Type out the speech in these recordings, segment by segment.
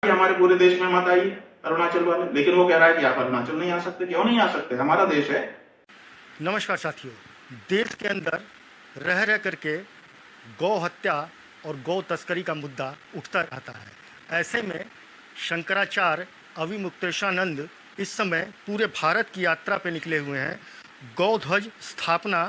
हमारे पूरे देश में मत आइए अरुणाचल वाले, लेकिन वो कह रहा है कि आप अरुणाचल नहीं आ सकते। क्यों नहीं आ सकते? हमारा देश है। नमस्कार साथियों, देश के अंदर रह रह करके गौ हत्या और गौ तस्करी का मुद्दा उठता रहता है। ऐसे में शंकराचार्य अविमुक्तेशानंद इस समय पूरे भारत की यात्रा पे निकले हुए हैं। गौ ध्वज स्थापना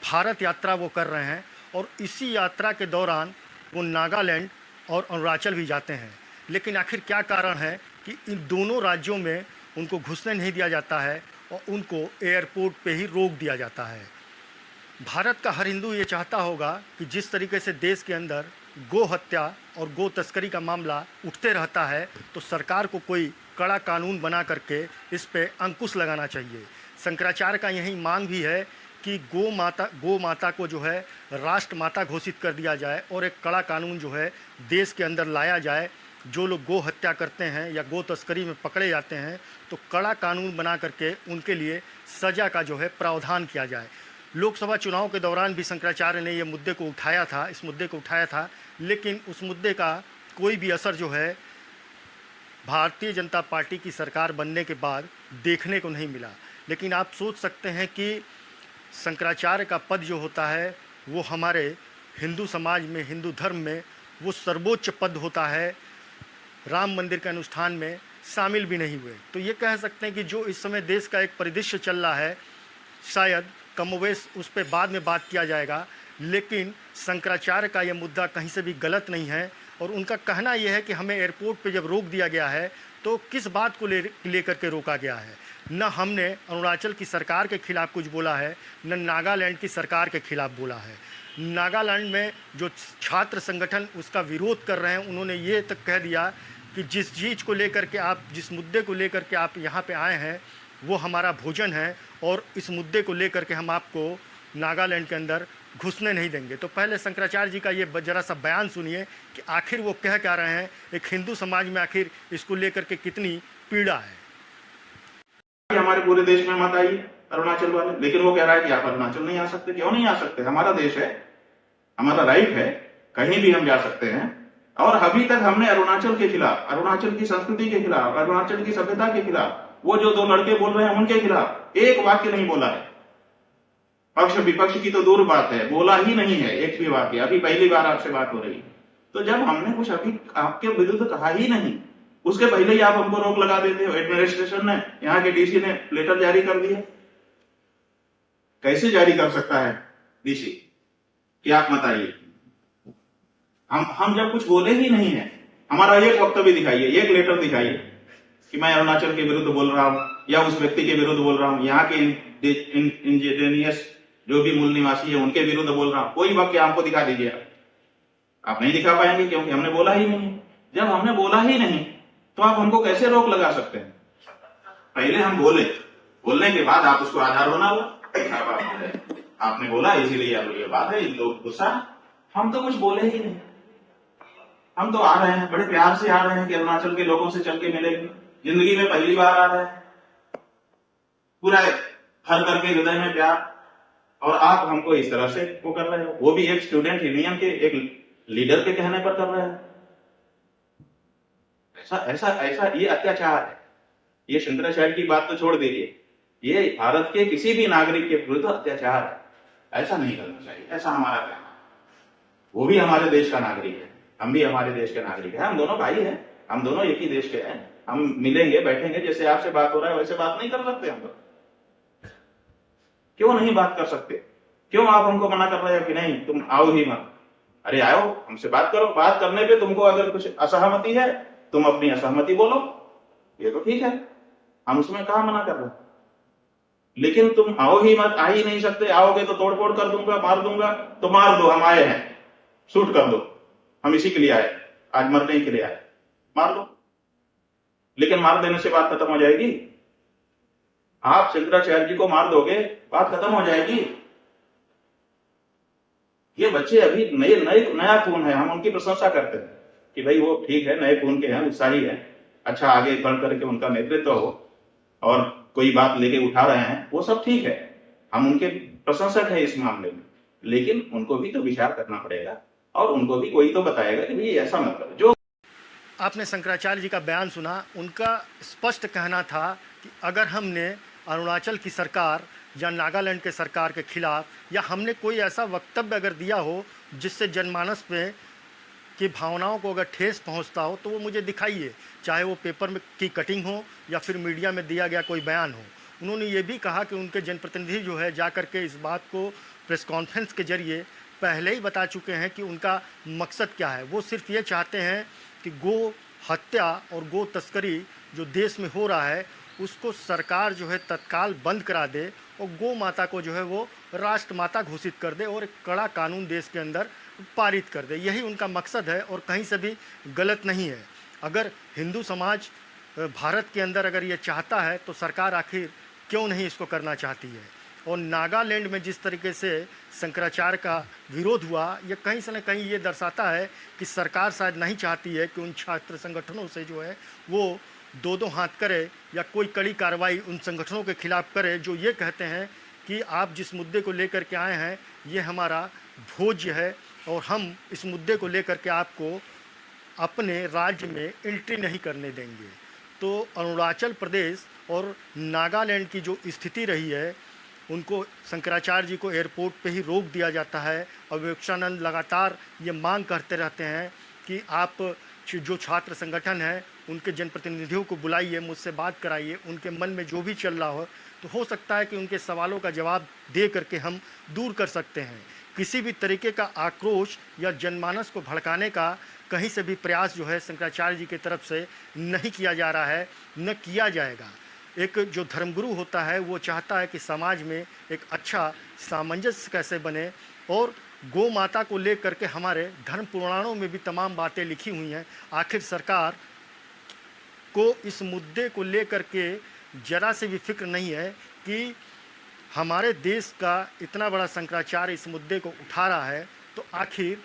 भारत यात्रा वो कर रहे हैं और इसी यात्रा के दौरान वो नागालैंड और अरुणाचल भी जाते हैं। लेकिन आखिर क्या कारण है कि इन दोनों राज्यों में उनको घुसने नहीं दिया जाता है और उनको एयरपोर्ट पे ही रोक दिया जाता है? भारत का हर हिंदू ये चाहता होगा कि जिस तरीके से देश के अंदर गो हत्या और गो तस्करी का मामला उठते रहता है, तो सरकार को कोई कड़ा कानून बना करके इस पे अंकुश लगाना चाहिए। शंकराचार्य का यही मांग भी है कि गो माता को जो है राष्ट्र माता घोषित कर दिया जाए और एक कड़ा कानून जो है देश के अंदर लाया जाए। जो लोग गो हत्या करते हैं या गो तस्करी में पकड़े जाते हैं, तो कड़ा कानून बना करके उनके लिए सज़ा का जो है प्रावधान किया जाए। लोकसभा चुनाव के दौरान भी शंकराचार्य ने ये मुद्दे को उठाया था, इस मुद्दे को उठाया था, लेकिन उस मुद्दे का कोई भी असर जो है भारतीय जनता पार्टी की सरकार बनने के बाद देखने को नहीं मिला। लेकिन आप सोच सकते हैं कि शंकराचार्य का पद जो होता है वो हमारे हिंदू समाज में, हिंदू धर्म में वो सर्वोच्च पद होता है। राम मंदिर के अनुष्ठान में शामिल भी नहीं हुए। तो ये कह सकते हैं कि जो इस समय देश का एक परिदृश्य चल रहा है, शायद कमोवेश उस पर बाद में बात किया जाएगा, लेकिन शंकराचार्य का यह मुद्दा कहीं से भी गलत नहीं है। और उनका कहना यह है कि हमें एयरपोर्ट पे जब रोक दिया गया है तो किस बात को लेकर के रोका गया है। न हमने अरुणाचल की सरकार के खिलाफ कुछ बोला है, न नागालैंड की सरकार के खिलाफ बोला है। नागालैंड में जो छात्र संगठन उसका विरोध कर रहे हैं, उन्होंने ये तक कह दिया कि जिस चीज़ को लेकर के आप, जिस मुद्दे को लेकर के आप यहाँ पे आए हैं वो हमारा भोजन है और इस मुद्दे को लेकर के हम आपको नागालैंड के अंदर घुसने नहीं देंगे। तो पहले शंकराचार्य जी का ये जरा सा बयान सुनिए कि आखिर वो कह क्या रहे हैं, एक हिंदू समाज में आखिर इसको लेकर के कितनी पीड़ा है। हमारे पूरे देश में मत आइए अरुणाचल वाले, लेकिन वो कह रहा है कि आप अरुणाचल नहीं आ सकते। क्यों नहीं आ सकते? हमारा देश है, हमारा राइट है, कहीं भी हम जा सकते हैं। और अभी तक हमने अरुणाचल के खिलाफ, अरुणाचल की संस्कृति के खिलाफ, अरुणाचल की सभ्यता के खिलाफ, वो जो दो लड़के बोल रहे हैं उनके खिलाफ एक वाक्य नहीं बोला है। पक्ष विपक्ष की तो दूर बात है, बोला ही नहीं है एक भी वाक्य। अभी पहली बार आपसे बात हो रही है। तो जब हमने कुछ अभी आपके विरुद्ध कहा ही नहीं, उसके पहले ही आप हमको रोक लगा देते हो। एडमिनिस्ट्रेशन ने, यहाँ के डीसी ने लेटर जारी कर दिया। कैसे जारी कर सकता है डीसी कि आप मत आइए? हम जब कुछ बोले ही नहीं है, हमारा एक वक्तव्य दिखाइए, एक लेटर दिखाइए कि मैं अरुणाचल के विरुद्ध बोल रहा हूं या उस व्यक्ति के विरुद्ध बोल रहा हूं, यहाँ के इंडिजिनियस जो भी मूल निवासी है उनके विरुद्ध बोल रहा हूं। कोई वाक्य आपको दिखा दीजिए। आप नहीं दिखा पाएंगे क्योंकि हमने बोला ही नहीं। जब हमने बोला ही नहीं तो आप हमको कैसे रोक लगा सकते हैं? पहले हम बोले, बोलने के बाद आप उसको आधार बना लो। आपने बोला इसीलिए अब ये बात है, लोग गुस्सा। हम तो कुछ बोले ही नहीं। हम तो आ रहे हैं, बड़े प्यार से आ रहे हैं कि अरुणाचल के लोगों से चल के मिलेंगे। जिंदगी में पहली बार आ रहे हैं, पूरा हर करके हृदय में प्यार, और आप हमको इस तरह से वो कर रहे हो। वो भी एक स्टूडेंट यूनियन के एक लीडर के कहने पर कर रहे हैं। ऐसा ऐसा ऐसा ये अत्याचार है। ये शंकराचार्य की बात तो छोड़ दीजिए, ये भारत के किसी भी नागरिक के विरुद्ध अत्याचार है। ऐसा नहीं करना चाहिए, ऐसा हमारा कहना है। वो भी हमारे देश का नागरिक है, हम भी हमारे देश के नागरिक हैं। हम दोनों भाई हैं, हम दोनों एक ही देश के हैं। हम मिलेंगे, बैठेंगे, जैसे आपसे बात हो रहा है वैसे बात नहीं कर सकते हम लोग? क्यों नहीं बात कर सकते? क्यों आप हमको मना कर रहे हो कि नहीं तुम आओ ही मत? अरे आओ, हमसे बात करो। बात करने पे तुमको अगर कुछ असहमति है, तुम अपनी असहमति बोलो, ये तो ठीक है, हम उसमें कहा मना कर रहे। लेकिन तुम आओ ही मत, आ ही नहीं सकते। आओगे तो तोड़फोड़ कर दूंगा, मार दूंगा। तो मार दो, हम आए हैं, शूट कर दो, हम इसी के लिए आए, आज मरने के लिए आए, मार दो। लेकिन मार देने से बात खत्म हो जाएगी? आप शंकराचार्य जी को मार दोगे, बात खत्म हो जाएगी? ये बच्चे अभी नया खून है, हम उनकी प्रशंसा करते हैं कि भाई वो ठीक है, नए खून के हैं, उत्साही है, अच्छा आगे बढ़ करके उनका नेतृत्व हो और कोई बात लेके उठा रहे हैं, वो सब ठीक है, हम उनके प्रशंसक है इस मामले में। लेकिन उनको भी तो विचार करना पड़ेगा और उनको भी कोई तो बताएगा कि भाई ऐसा मत करो। जो आपने शंकराचार्य जी का बयान सुना। उनका स्पष्ट कहना था कि अगर हमने अरुणाचल की सरकार या नागालैंड के सरकार के खिलाफ या हमने कोई ऐसा वक्तव्य अगर दिया हो जिससे जनमानस में की भावनाओं को अगर ठेस पहुंचता हो तो वो मुझे दिखाइए, चाहे वो पेपर में की कटिंग हो या फिर मीडिया में दिया गया कोई बयान हो। उन्होंने ये भी कहा कि उनके जनप्रतिनिधि जो है जा कर के इस बात को प्रेस कॉन्फ्रेंस के जरिए पहले ही बता चुके हैं कि उनका मकसद क्या है। वो सिर्फ ये चाहते हैं कि गो हत्या और गो तस्करी जो देश में हो रहा है उसको सरकार जो है तत्काल बंद करा दे और गौ माता को जो है वो राष्ट्र माता घोषित कर दे और एक कड़ा कानून देश के अंदर पारित कर दे। यही उनका मकसद है और कहीं से भी गलत नहीं है। अगर हिंदू समाज भारत के अंदर अगर ये चाहता है तो सरकार आखिर क्यों नहीं इसको करना चाहती है। और नागालैंड में जिस तरीके से शंकराचार्य का विरोध हुआ, ये कहीं से न कहीं ये दर्शाता है कि सरकार शायद नहीं चाहती है कि उन छात्र संगठनों से जो है वो दो हाथ करे या कोई कड़ी कार्रवाई उन संगठनों के खिलाफ करे जो ये कहते हैं कि आप जिस मुद्दे को लेकर के आए हैं ये हमारा भोज्य है और हम इस मुद्दे को लेकर के आपको अपने राज्य में एंट्री नहीं करने देंगे। तो अरुणाचल प्रदेश और नागालैंड की जो स्थिति रही है, उनको शंकराचार्य जी को एयरपोर्ट पे ही रोक दिया जाता है और विवेकानंद लगातार ये मांग करते रहते हैं कि आप जो छात्र संगठन है उनके जनप्रतिनिधियों को बुलाइए, मुझसे बात कराइए, उनके मन में जो भी चल रहा हो सकता है कि उनके सवालों का जवाब दे करके हम दूर कर सकते हैं। किसी भी तरीके का आक्रोश या जनमानस को भड़काने का कहीं से भी प्रयास जो है शंकराचार्य जी की तरफ से नहीं किया जा रहा है, न किया जाएगा। एक जो धर्मगुरु होता है वो चाहता है कि समाज में एक अच्छा सामंजस्य कैसे बने और गौ माता को लेकर के हमारे धर्म पुराणों में भी तमाम बातें लिखी हुई हैं। आखिर सरकार को इस मुद्दे को लेकर के जरा से भी फिक्र नहीं है कि हमारे देश का इतना बड़ा शंकराचार्य इस मुद्दे को उठा रहा है, तो आखिर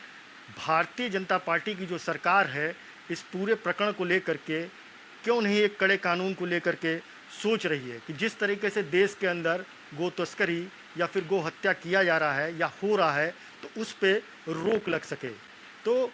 भारतीय जनता पार्टी की जो सरकार है इस पूरे प्रकरण को लेकर के क्यों नहीं एक कड़े कानून को लेकर के सोच रही है कि जिस तरीके से देश के अंदर गो तस्करी या फिर गो हत्या किया जा रहा है या हो रहा है तो उस पर रोक लग सके। तो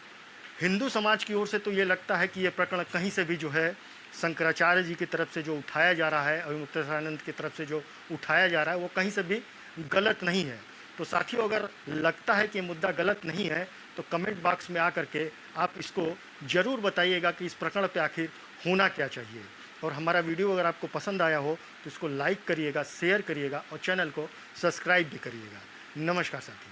हिंदू समाज की ओर से तो ये लगता है कि ये प्रकरण कहीं से भी जो है शंकराचार्य जी की तरफ से जो उठाया जा रहा है, अविमुक्तानंद की तरफ से जो उठाया जा रहा है वो कहीं से भी गलत नहीं है। तो साथियों, अगर लगता है कि ये मुद्दा गलत नहीं है तो कमेंट बॉक्स में आकर के आप इसको ज़रूर बताइएगा कि इस प्रकरण पे आखिर होना क्या चाहिए। और हमारा वीडियो अगर आपको पसंद आया हो तो इसको लाइक करिएगा, शेयर करिएगा और चैनल को सब्सक्राइब भी करिएगा। नमस्कार साथियों।